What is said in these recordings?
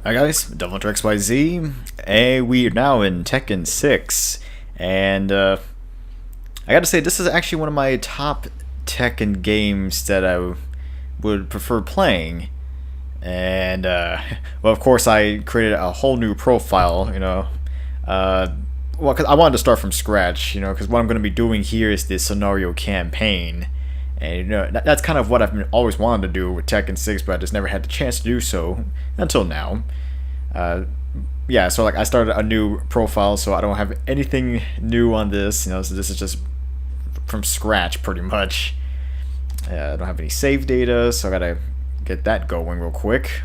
Hi guys, DevilHunterXYZ, and we are now in Tekken 6, and I gotta say, this is actually one of my top Tekken games that I would prefer playing, and, well, of course, I created a whole new profile, well, cause I wanted to start from scratch, because what I'm going to be doing here is this scenario campaign, and that's kind of what I've always wanted to do with Tekken 6, but I just never had the chance to do so until now. Yeah, so like I started a new profile, so I don't have anything new on this. So this is just from scratch pretty much. I don't have any save data, so I gotta get that going real quick.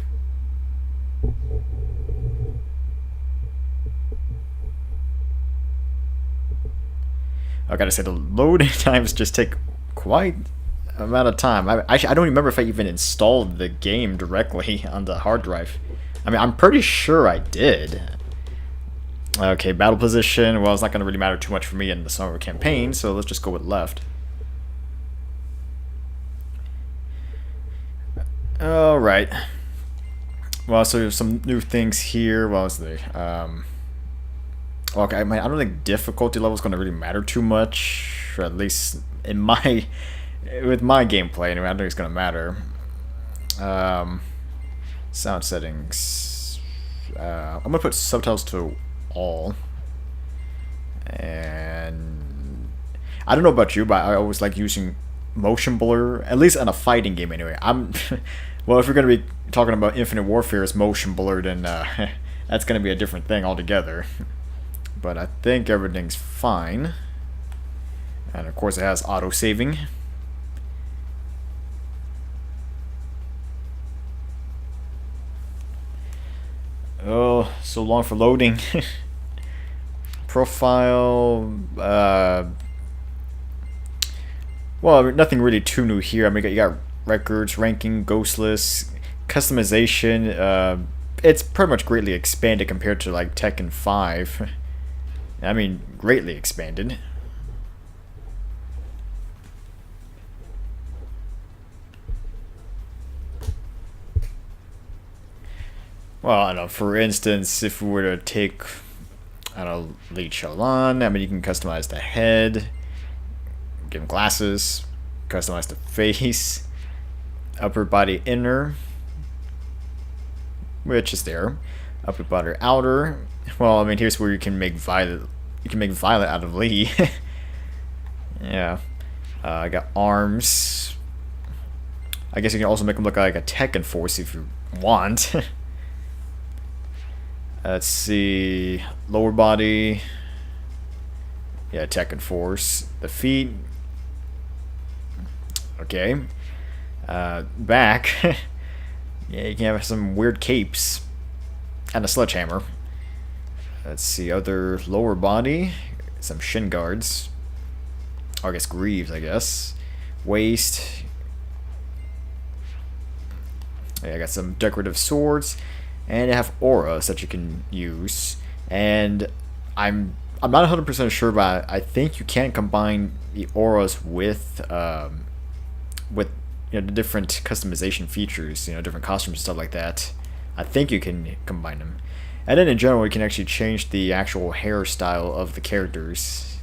I gotta say the loading times just take quite amount of time. I don't remember if I even installed the game directly on the hard drive. I mean, I'm pretty sure I did. Okay, battle position. Well, it's not going to really matter too much for me in the summer campaign, so let's just go with left. Alright. Well, so some new things here. What was the... okay, I don't think difficulty level is going to really matter too much. Or at least in my... with my gameplay, anyway, I don't think it's going to matter. Sound settings. I'm going to put subtitles to all. And I don't know about you, but I always like using motion blur, at least in a fighting game anyway. Well, if you're going to be talking about Infinite Warfare as motion blur, then that's going to be a different thing altogether. But I think everything's fine. And of course it has auto-saving. Oh, so long for loading. Profile. Well, nothing really too new here. I mean, you got records, ranking, ghostless, customization. It's pretty much greatly expanded compared to like Tekken 5. I mean, greatly expanded. Well, I don't know, for instance, if we were to take, I don't know, Lee Chalan, I mean, you can customize the head, give him glasses, customize the face, upper body inner, which is there, upper body outer. Well, I mean, here's where you can make Violet out of Lee. Yeah. I got arms. I guess you can also make him look like a Tekken Force if you want. Let's see, lower body, yeah, Tekken Force, the feet, okay, back, yeah, you can have some weird capes, and a sledgehammer. Let's see, other lower body, some shin guards, or I guess greaves, waist, yeah, I got some decorative swords. And they have auras that you can use, and I'm not 100% sure, but I think you can combine the auras with the different customization features, different costumes and stuff like that. I think you can combine them, and then in general you can actually change the actual hairstyle of the characters.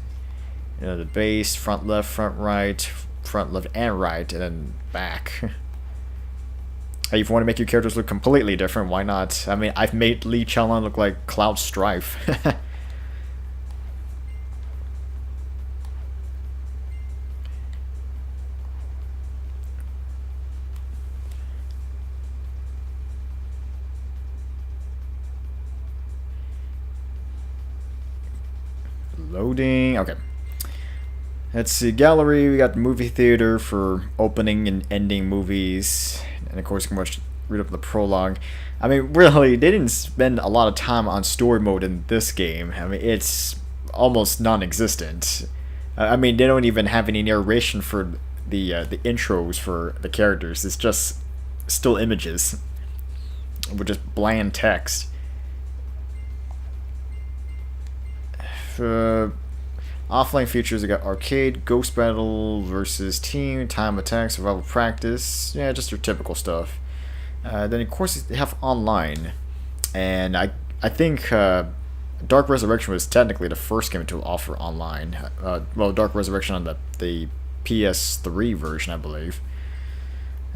The base, front left, front right, front left and right, and then back. If you want to make your characters look completely different, why not? I mean, I've made Lee Chalan look like Cloud Strife. Loading. Okay. Let's see. Gallery. We got the movie theater for opening and ending movies. And of course, you can read up the prologue. I mean, really, they didn't spend a lot of time on story mode in this game. I mean, it's almost non-existent. I mean, they don't even have any narration for the intros for the characters. It's just still images with just bland text. Offline features, we got arcade, ghost battle versus team, time attack, survival practice. Yeah, just your typical stuff. Then of course they have online. and I think Dark Resurrection was technically the first game to offer online. Well, Dark Resurrection on the PS3 version, I believe.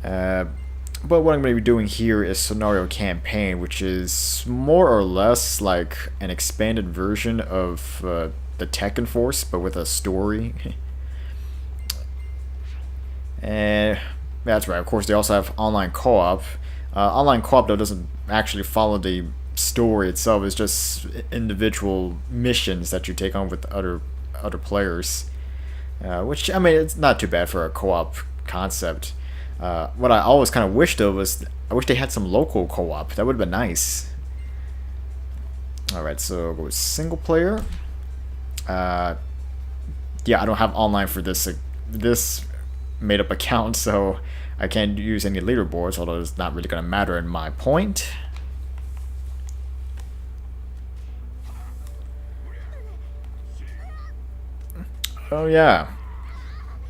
But what I'm going to be doing here is Scenario Campaign, which is more or less like an expanded version of the Tekken Force, but with a story. And that's right, of course, they also have online co-op. Online co-op, though, doesn't actually follow the story itself. It's just individual missions that you take on with other players. Which, I mean, it's not too bad for a co-op concept. What I always kind of wished of was, I wish they had some local co-op. That would have been nice. Alright, so go with single player. Yeah, I don't have online for this made up account, so I can't use any leaderboards, although it's not really going to matter in my point. Oh yeah,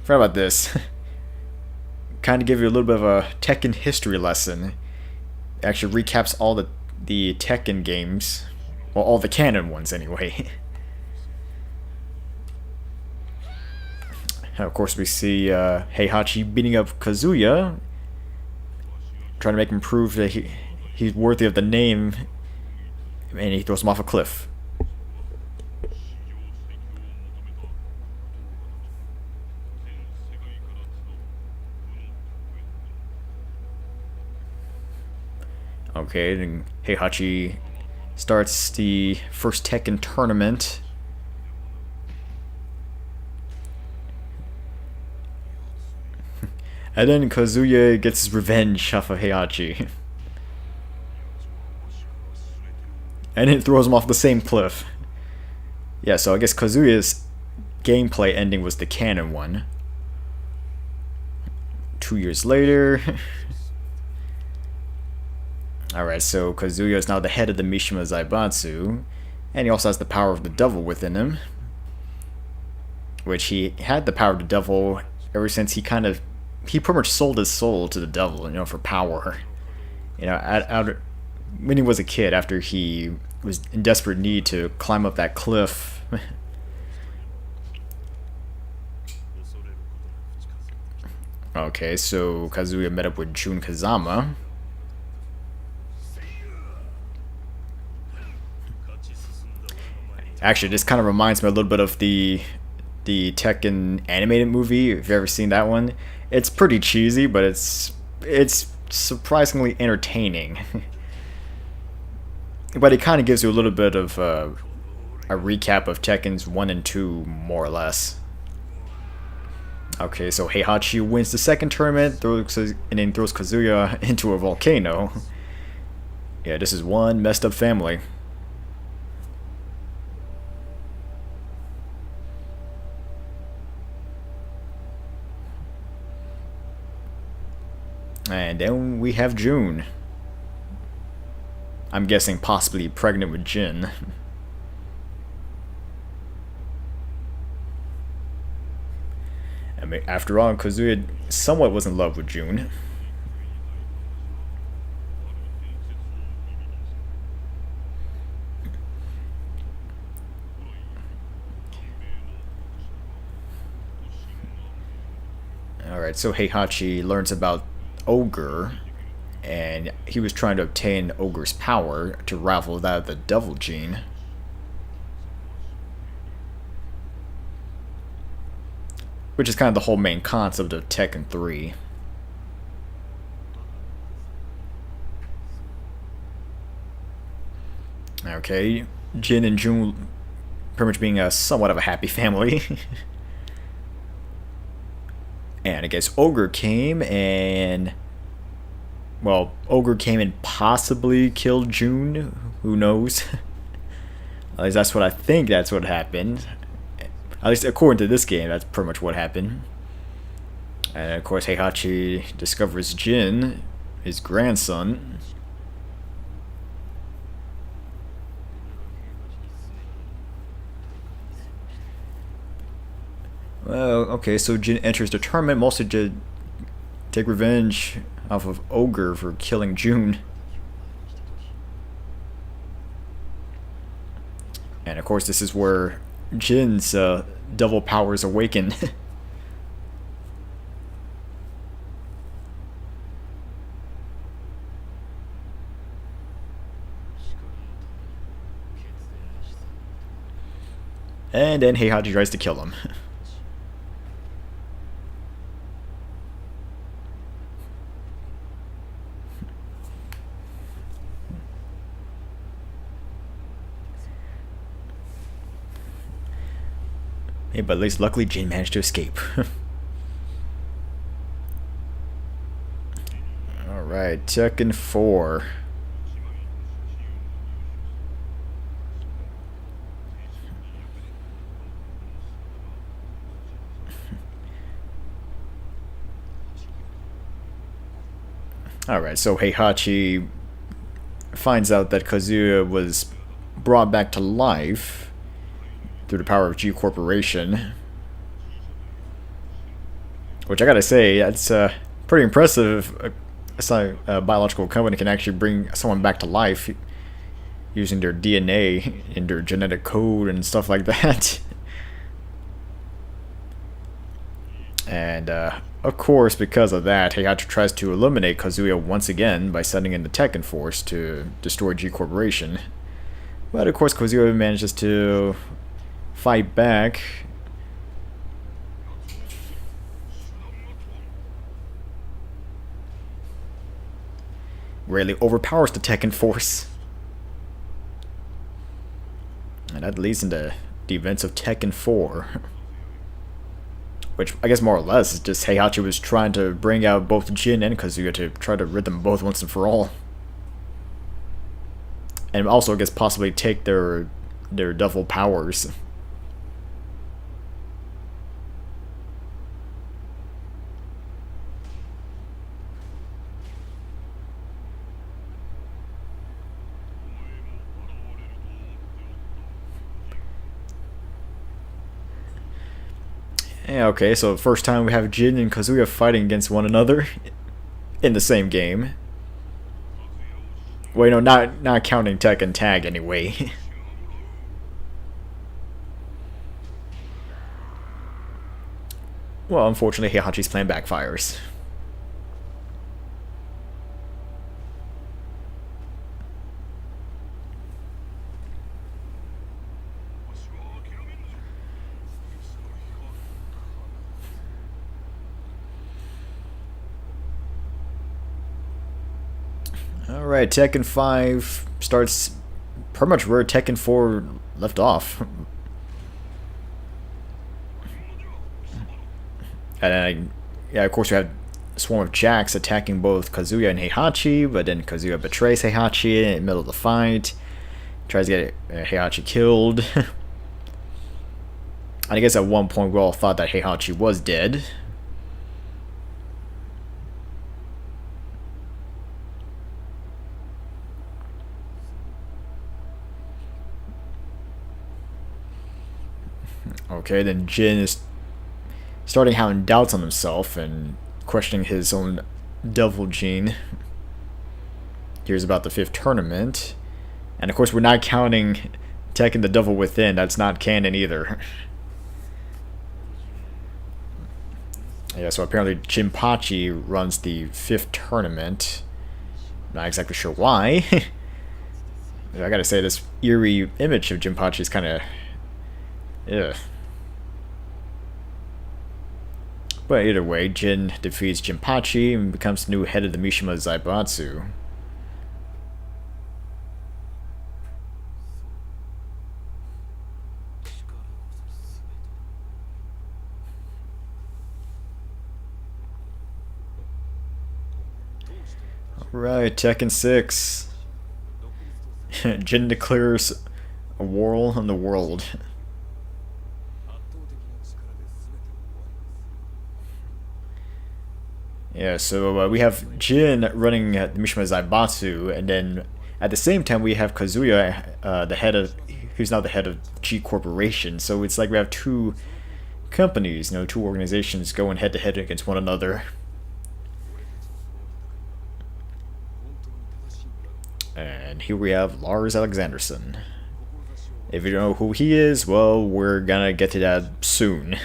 forgot about this. Kind of give you a little bit of a Tekken history lesson. It actually recaps all the Tekken games, well, all the canon ones anyway. And of course, we see Heihachi beating up Kazuya, trying to make him prove that he's worthy of the name, and he throws him off a cliff. Okay, then Heihachi starts the first Tekken tournament. And then Kazuya gets his revenge off of Heihachi. And it throws him off the same cliff. Yeah, so I guess Kazuya's gameplay ending was the canon one. 2 years later. Alright, so Kazuya is now the head of the Mishima Zaibatsu. And he also has the power of the devil within him. Which he had the power of the devil ever since he pretty much sold his soul to the devil, you know, for power. You know, when he was a kid, after he was in desperate need to climb up that cliff. Okay, so Kazuya met up with Jun Kazama. Actually, this kind of reminds me a little bit of the Tekken animated movie, if you've ever seen that one. It's pretty cheesy, but it's surprisingly entertaining. But it kind of gives you a little bit of a recap of Tekken's 1 and 2, more or less. Okay, so Heihachi wins the second tournament, and then throws Kazuya into a volcano. Yeah, this is one messed up family. And then we have Jun. I'm guessing possibly pregnant with Jin. I mean, after all, Kazuya somewhat was in love with Jun. Alright, so Heihachi learns about Ogre, and he was trying to obtain Ogre's power to rival that of the Devil Gene. Which is kind of the whole main concept of Tekken 3. Okay, Jin and Jun pretty much being somewhat of a happy family. And I guess Ogre came and... Well, Ogre came and possibly killed Jun. Who knows? At least that's what I think that's what happened. At least according to this game, that's pretty much what happened. And of course Heihachi discovers Jin, his grandson. Well, okay, so Jin enters the tournament mostly to take revenge off of Ogre for killing Jun. And of course, this is where Jin's devil powers awaken. And then Heihachi tries to kill him. Hey, but at least luckily Jin managed to escape. Alright, Tekken 4. Alright, so Heihachi finds out that Kazuya was brought back to life through the power of G Corporation. Which I gotta say, that's pretty impressive. A biological company can actually bring someone back to life using their DNA and their genetic code and stuff like that. And of course, because of that, Heihachi tries to eliminate Kazuya once again by sending in the Tekken Force to destroy G Corporation. But of course, Kazuya manages to fight back. Really overpowers the Tekken Force. And that leads into the events of Tekken 4. Which, I guess more or less, is just Heihachi was trying to bring out both Jin and Kazuya to try to rid them both once and for all. And also, I guess, possibly take their devil powers. Yeah, okay, so first time we have Jin and Kazuya fighting against one another in the same game. Wait, no, not counting Tekken Tag anyway. Well, unfortunately, Heihachi's plan backfires. Alright, Tekken 5 starts pretty much where Tekken 4 left off. And yeah, of course we have a swarm of jacks attacking both Kazuya and Heihachi, but then Kazuya betrays Heihachi in the middle of the fight. Tries to get Heihachi killed. And I guess at one point we all thought that Heihachi was dead. Okay, then Jin is starting having doubts on himself and questioning his own devil gene. Here's about the 5th tournament. And of course we're not counting Tekken the Devil Within, that's not canon either. Yeah, so apparently Jinpachi runs the 5th tournament. Not exactly sure why. I gotta say, this eerie image of Jinpachi is kinda... ugh. But either way, Jin defeats Jinpachi and becomes the new head of the Mishima Zaibatsu. Alright, Tekken 6. Jin declares a war on the world. Yeah, so we have Jin running the Mishima Zaibatsu, and then at the same time we have Kazuya, who's now the head of G Corporation. So it's like we have two companies, two organizations going head to head against one another. And here we have Lars Alexanderson. If you don't know who he is, well, we're gonna get to that soon.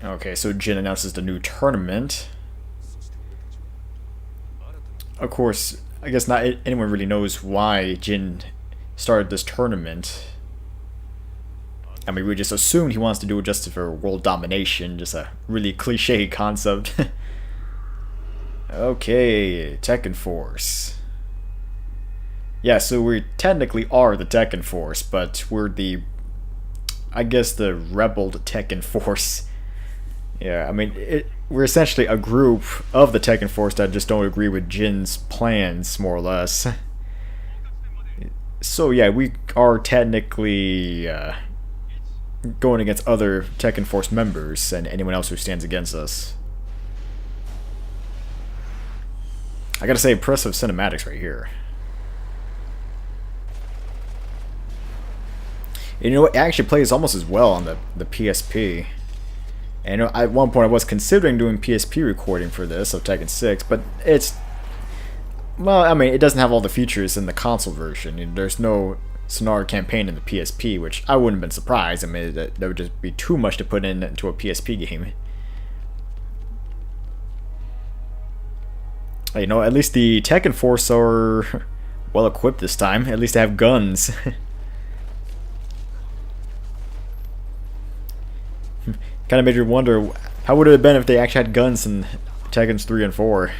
Okay, so Jin announces the new tournament. Of course, I guess not anyone really knows why Jin started this tournament. I mean, we just assumed he wants to do it just for world domination, just a really cliche concept. Okay, Tekken Force. Yeah, so we technically are the Tekken Force, but we're the, I guess, the rebelled Tekken Force. Yeah, I mean, we're essentially a group of the Tekken Force that just don't agree with Jin's plans, more or less. So yeah, we are technically going against other Tekken Force members and anyone else who stands against us. I gotta say, impressive cinematics right here. You know, it actually plays almost as well on the PSP. And at one point I was considering doing PSP recording for this of Tekken 6, but it's... Well, I mean, it doesn't have all the features in the console version. There's no scenario campaign in the PSP, which I wouldn't have been surprised. I mean, that would just be too much to put into a PSP game. You know, at least the Tekken Force are well equipped this time. At least they have guns. Kind of made you wonder, how would it have been if they actually had guns in Tekken 3 and 4?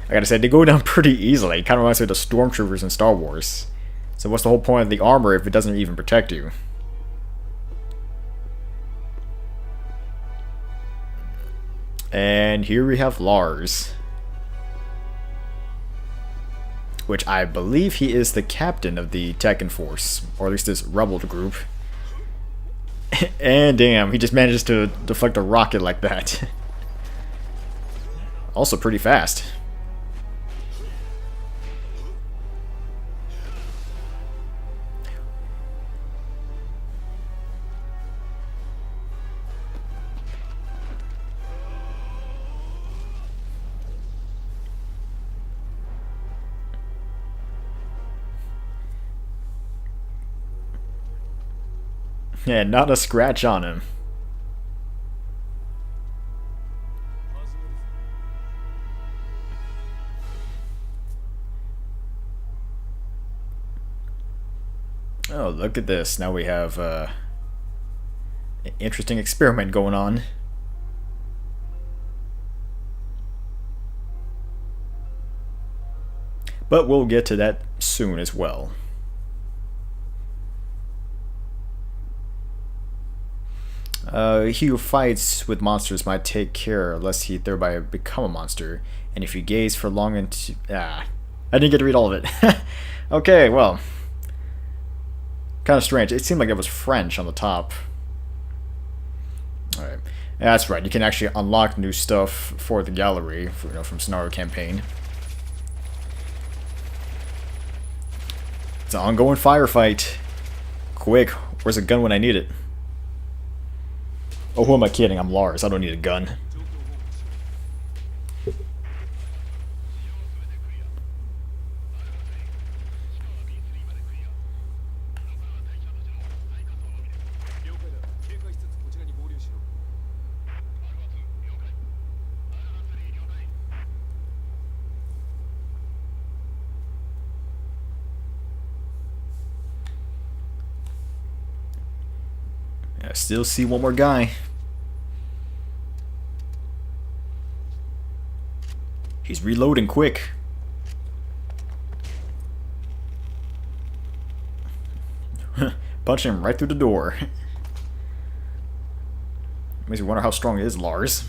I gotta say, they go down pretty easily. It kind of reminds me of the Stormtroopers in Star Wars. So what's the whole point of the armor if it doesn't even protect you? And here we have Lars. Which I believe he is the captain of the Tekken Force. Or at least this rebel group. And damn, he just manages to deflect a rocket like that. Also pretty fast. Yeah, not a scratch on him. Oh, look at this. Now we have an interesting experiment going on. But we'll get to that soon as well. He who fights with monsters might take care lest he thereby become a monster. And if you gaze for long into... I didn't get to read all of it. Okay, well. Kind of strange. It seemed like it was French on the top. Alright. Yeah, that's right. You can actually unlock new stuff for the gallery, from Scenario Campaign. It's an ongoing firefight. Quick, where's a gun when I need it? Oh, who am I kidding? I'm Lars. I don't need a gun. I still see one more guy. He's reloading quick. Punch him right through the door. Makes me wonder how strong is Lars.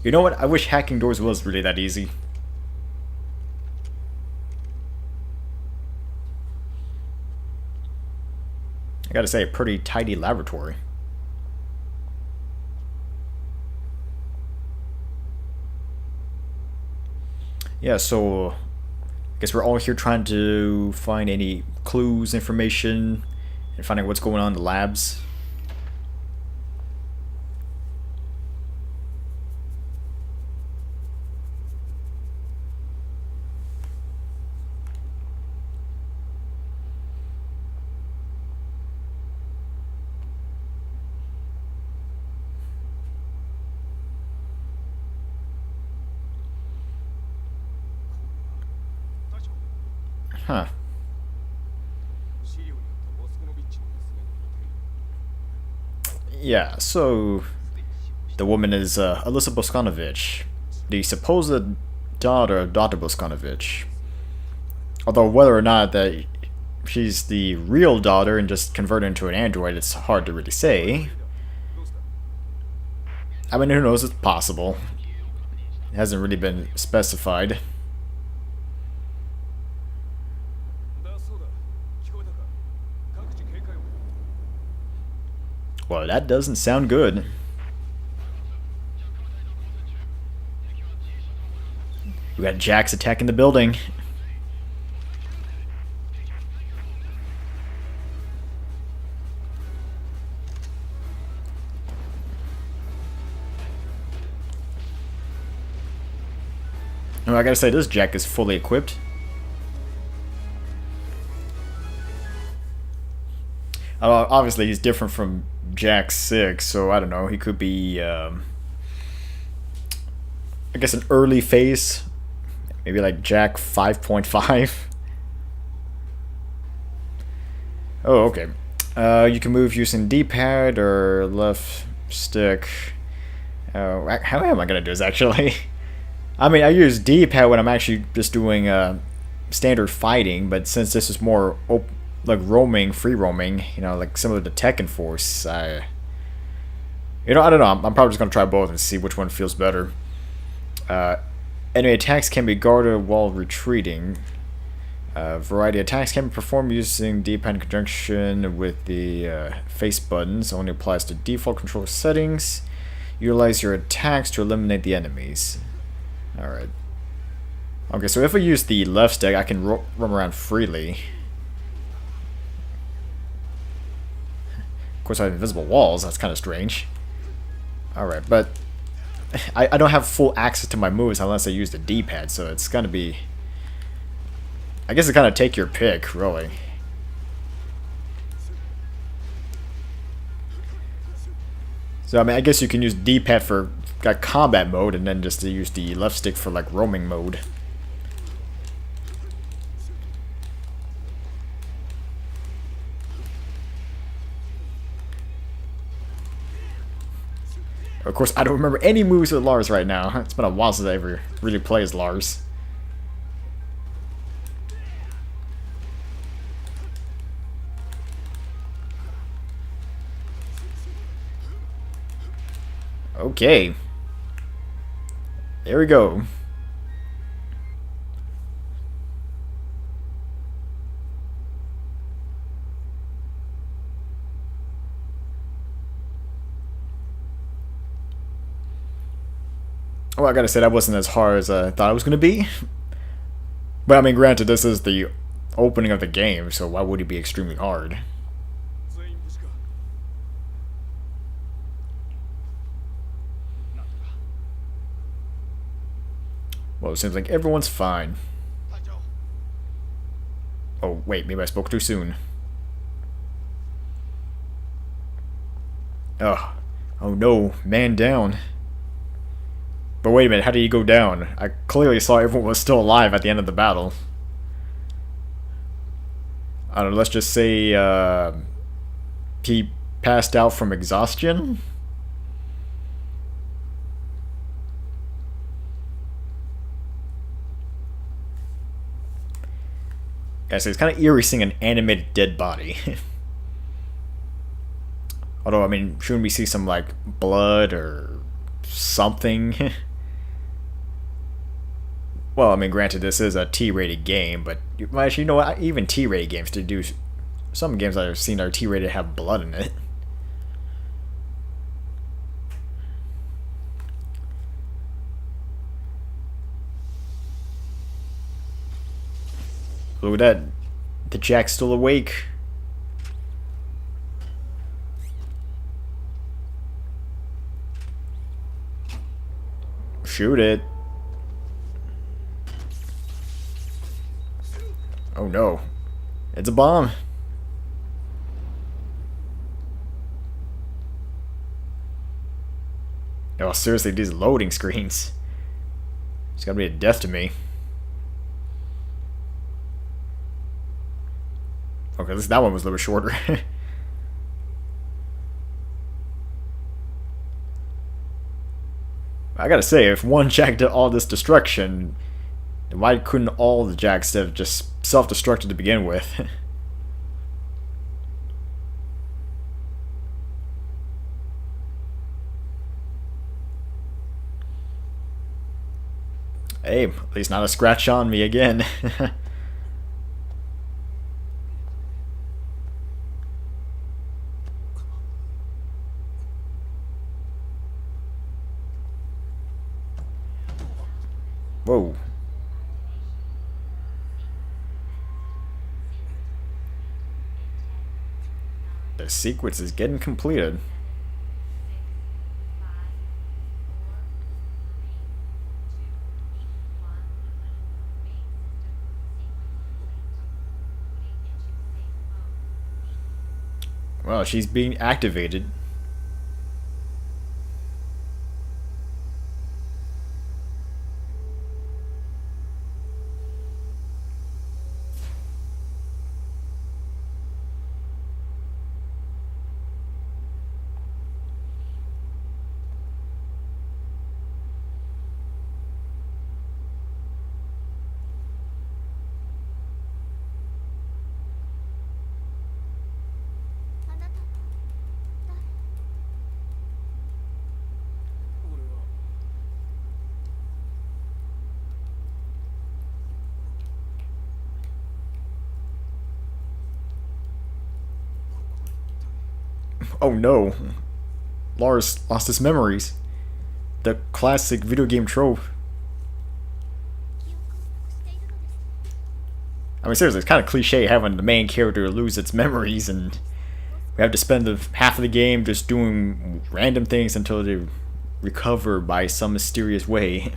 You know what? I wish hacking doors was really that easy. I gotta say, a pretty tidy laboratory. Yeah, so I guess we're all here trying to find any clues, information, and finding what's going on in the labs. Huh. Yeah, so the woman is Alisa Boskanovich, the supposed daughter of Dr. Boskanovich. Although whether or not that she's the real daughter and just converted into an android, it's hard to really say. I mean, who knows, it's possible. It hasn't really been specified. Well, that doesn't sound good. We got Jax attacking the building. Oh, I gotta say, this Jack is fully equipped. Obviously, he's different from Jack 6, so I don't know. He could be, I guess, an early phase. Maybe like Jack 5.5. Oh, okay. You can move using D-pad or left stick. How am I going to do this, actually? I mean, I use D-pad when I'm actually just doing standard fighting, but since this is more like roaming, free roaming, you know, like similar to Tekken Force, I don't know. I'm probably just gonna try both and see which one feels better. Enemy attacks can be guarded while retreating. Variety of attacks can be performed using D-pad in conjunction with the face buttons. Only applies to default control settings. Utilize your attacks to eliminate the enemies. All right. Okay, so if I use the left stick, I can roam around freely. Of course, I have invisible walls. That's kind of strange. Alright, but I don't have full access to my moves unless I use the D-pad, so it's gonna be... I guess it's kind of take your pick, really. So, I mean, I guess you can use D-pad for like, combat mode, and then just to use the left stick for, like, roaming mode. Of course, I don't remember any moves with Lars right now. It's been a while since I ever really played as Lars. Okay. There we go. Well, I gotta say, that wasn't as hard as I thought it was gonna be. But I mean, granted, this is the opening of the game, so why would it be extremely hard? Well, it seems like everyone's fine. Oh, wait, maybe I spoke too soon. Ugh. Oh no, man down. But wait a minute, how did he go down? I clearly saw everyone was still alive at the end of the battle. I don't know, let's just say, he passed out from exhaustion? Yeah, so it's kind of eerie seeing an animated dead body. Although, I mean, shouldn't we see some, like, blood or something. Well, I mean, granted, this is a T-rated game, but actually, you know what? Even T-rated games to do. Some games I've seen are T-rated have blood in it. Look at that. The Jack's still awake. Shoot it. Oh no. It's a bomb. Oh, seriously, these loading screens. It's gotta be a death to me. Okay, at least that one was a little bit shorter. I gotta say, if one Jack did all this destruction, then why couldn't all the Jacks have just self-destructed to begin with? Hey, at least not a scratch on me again. Whoa. The sequence is getting completed. Well, she's being activated. Oh no. Lars lost his memories. The classic video game trope. I mean, seriously, it's kind of cliche having the main character lose its memories, and we have to spend half of the game just doing random things until they recover by some mysterious way.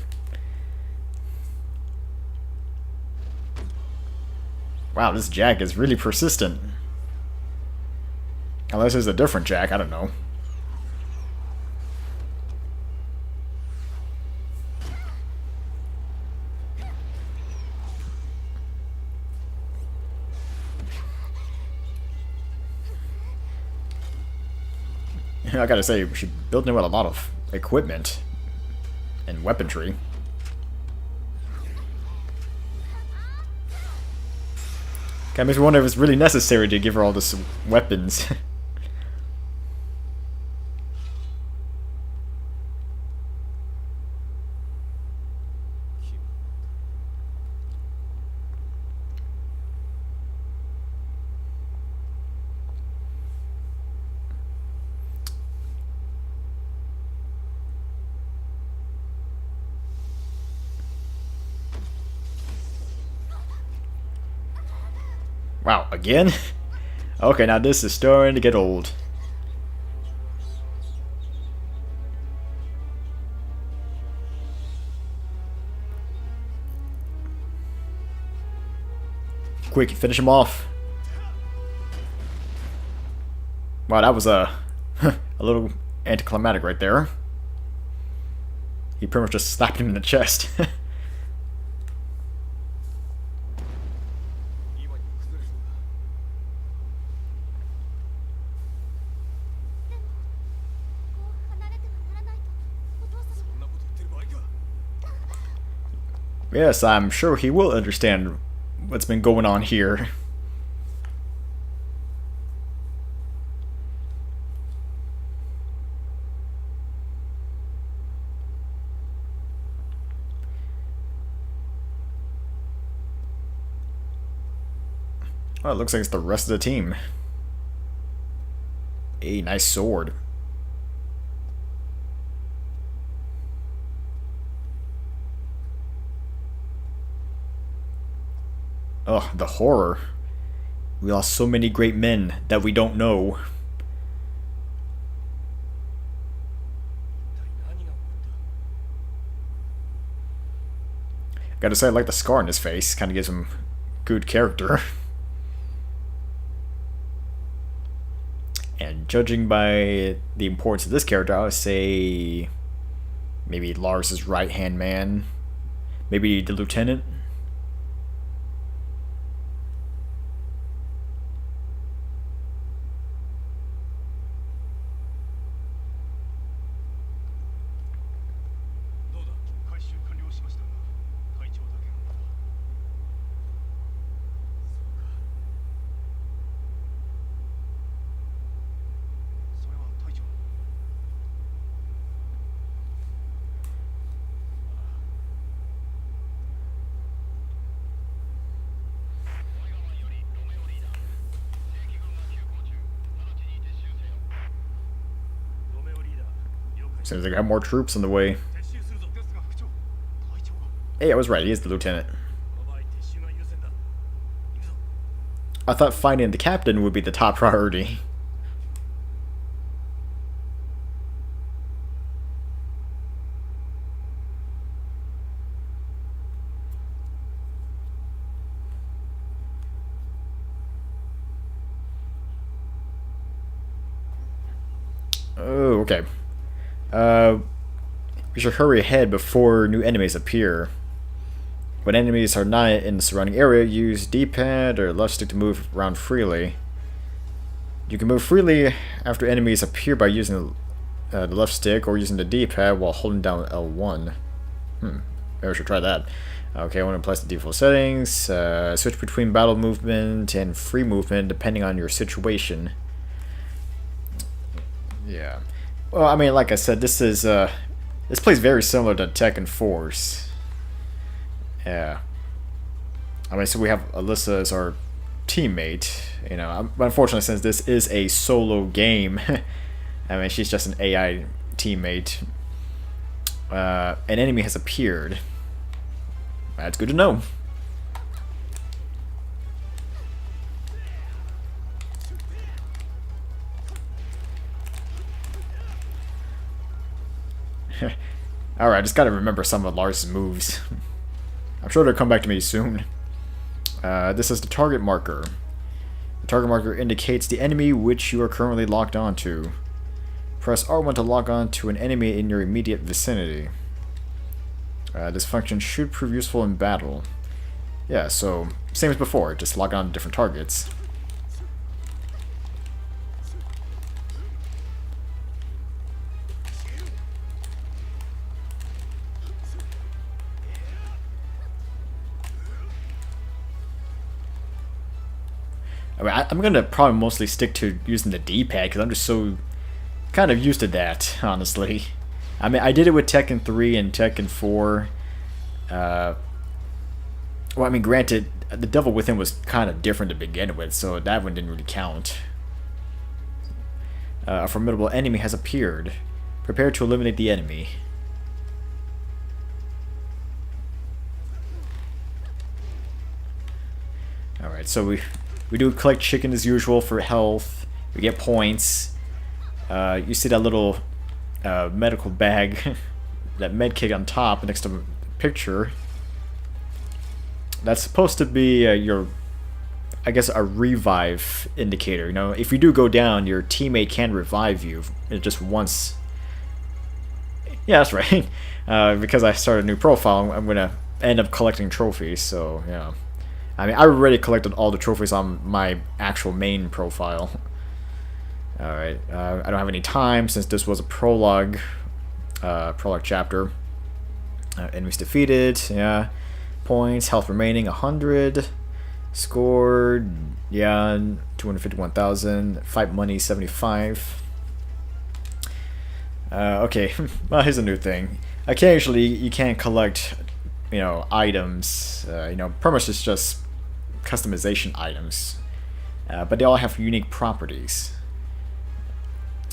Wow, this Jack is really persistent. Unless there's a different Jack, I don't know. I gotta say, she built in with a lot of equipment and weaponry. Kinda makes me wonder if it's really necessary to give her all this weapons. Wow, again? Okay, now this is starting to get old. Quick, finish him off. Wow, that was a little anticlimactic right there. He pretty much just slapped him in the chest. Yes, I'm sure he will understand what's been going on here. Oh, it looks like it's the rest of the team. A nice sword. Ugh, the horror. We lost so many great men that we don't know. Gotta say, I like the scar on his face. Kind of gives him good character. And judging by the importance of this character, I would say maybe Lars' right-hand man. Maybe the lieutenant. Seems like I have more troops on the way. Hey, I was right. He is the lieutenant. I thought finding the captain would be the top priority. Oh, okay. We should hurry ahead before new enemies appear. When enemies are not in the surrounding area, use D-pad or left stick to move around freely. You can move freely after enemies appear by using the left stick or using the D-pad while holding down L1. Maybe I should try that. Okay, I want to place the default settings. Switch between battle movement and free movement depending on your situation. Yeah. Well, I mean, like I said, this is this plays very similar to Tekken Force. Yeah. I mean, so we have Alisa as our teammate. You know, unfortunately, since this is a solo game, I mean, she's just an AI teammate. An enemy has appeared. That's good to know. Alright, I just gotta remember some of Lars' moves. I'm sure they'll come back to me soon. This is the target marker. The target marker indicates the enemy which you are currently locked onto. Press R1 to lock on to an enemy in your immediate vicinity. This function should prove useful in battle. Yeah, so same as before, just lock on to different targets. I mean, I'm gonna probably mostly stick to using the D-pad because I'm just so kind of used to that, honestly. I mean, I did it with Tekken 3 and Tekken 4. Well, I mean, granted, the Devil Within was kind of different to begin with, so that one didn't really count. A formidable enemy has appeared. Prepare to eliminate the enemy. Alright, so we do collect chicken as usual for health. We get points. You see that little medical bag, that med kit on top next to the picture. That's supposed to be your, I guess, a revive indicator. You know, if you do go down, your teammate can revive you just once. Yeah, that's right. Because I started a new profile, I'm gonna end up collecting trophies. So yeah. I mean, I already collected all the trophies on my actual main profile. Alright, I don't have any time since this was a prologue chapter. Enemies defeated, yeah. Points, health remaining 100. Scored, yeah, 251,000. Fight money 75. Okay, well, here's a new thing. Occasionally, you can't collect, you know, items. You know, pretty much it's just customization items. but they all have unique properties.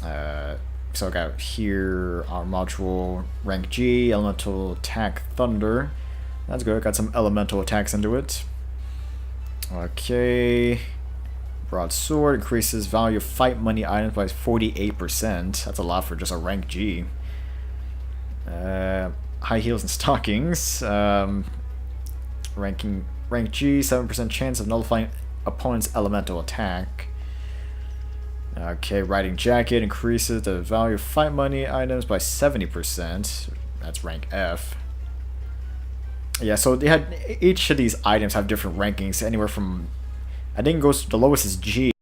So I got here our module rank G, elemental attack thunder. That's good, got some elemental attacks into it. Okay. Broadsword increases value of fight money items by 48%. That's a lot for just a rank G. High heels and stockings. Rank G, 7% chance of nullifying opponent's elemental attack. Okay, riding jacket increases the value of fight money items by 70%. That's rank F. Yeah, so they had each of these items have different rankings, anywhere from, I think it goes, the lowest is G.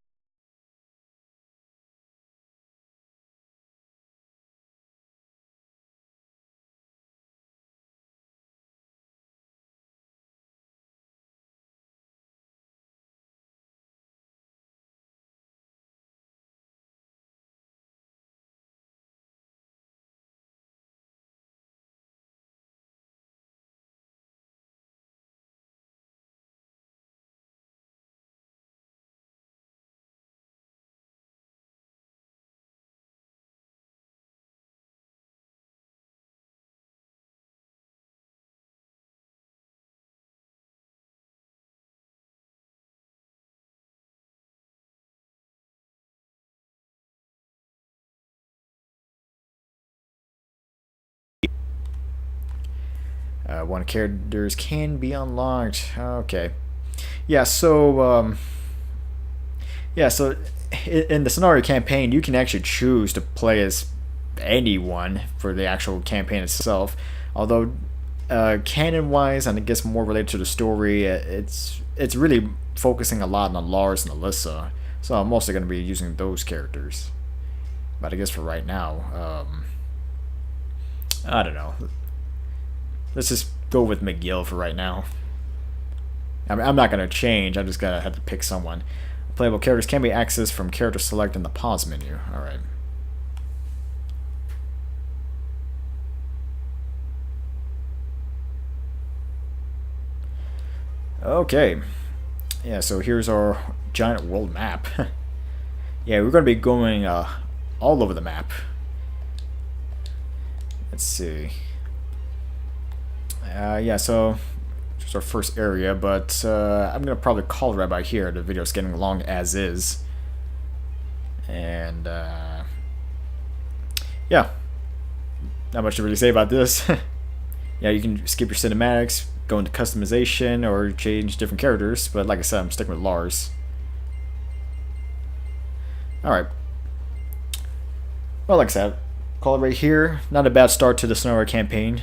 One characters can be unlocked. Okay. Yeah, so in the scenario campaign, you can actually choose to play as anyone for the actual campaign itself. Although, canon-wise, and I guess more related to the story, it's really focusing a lot on Lars and Alisa. So I'm mostly going to be using those characters. But I guess for right now, I don't know. Let's just go with McGill for right now. I'm not going to change. I'm just going to have to pick someone. Playable characters can be accessed from character select in the pause menu. Alright. Okay. Yeah, so here's our giant world map. Yeah, we're going to be going all over the map. Let's see. Yeah, so just our first area, but I'm gonna probably call it right by here. The video's getting long as is, and yeah, not much to really say about this. Yeah, you can skip your cinematics, go into customization, or change different characters. But like I said, I'm sticking with Lars. All right. Well, like I said, call it right here. Not a bad start to the scenario campaign.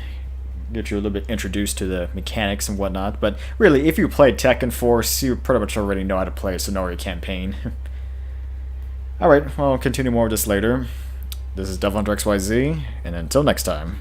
Get you a little bit introduced to the mechanics and whatnot, but really, if you played Tekken Force, you pretty much already know how to play a scenario campaign. Alright, well, I'll continue more of this later. This is DevilHunterXYZ, and until next time.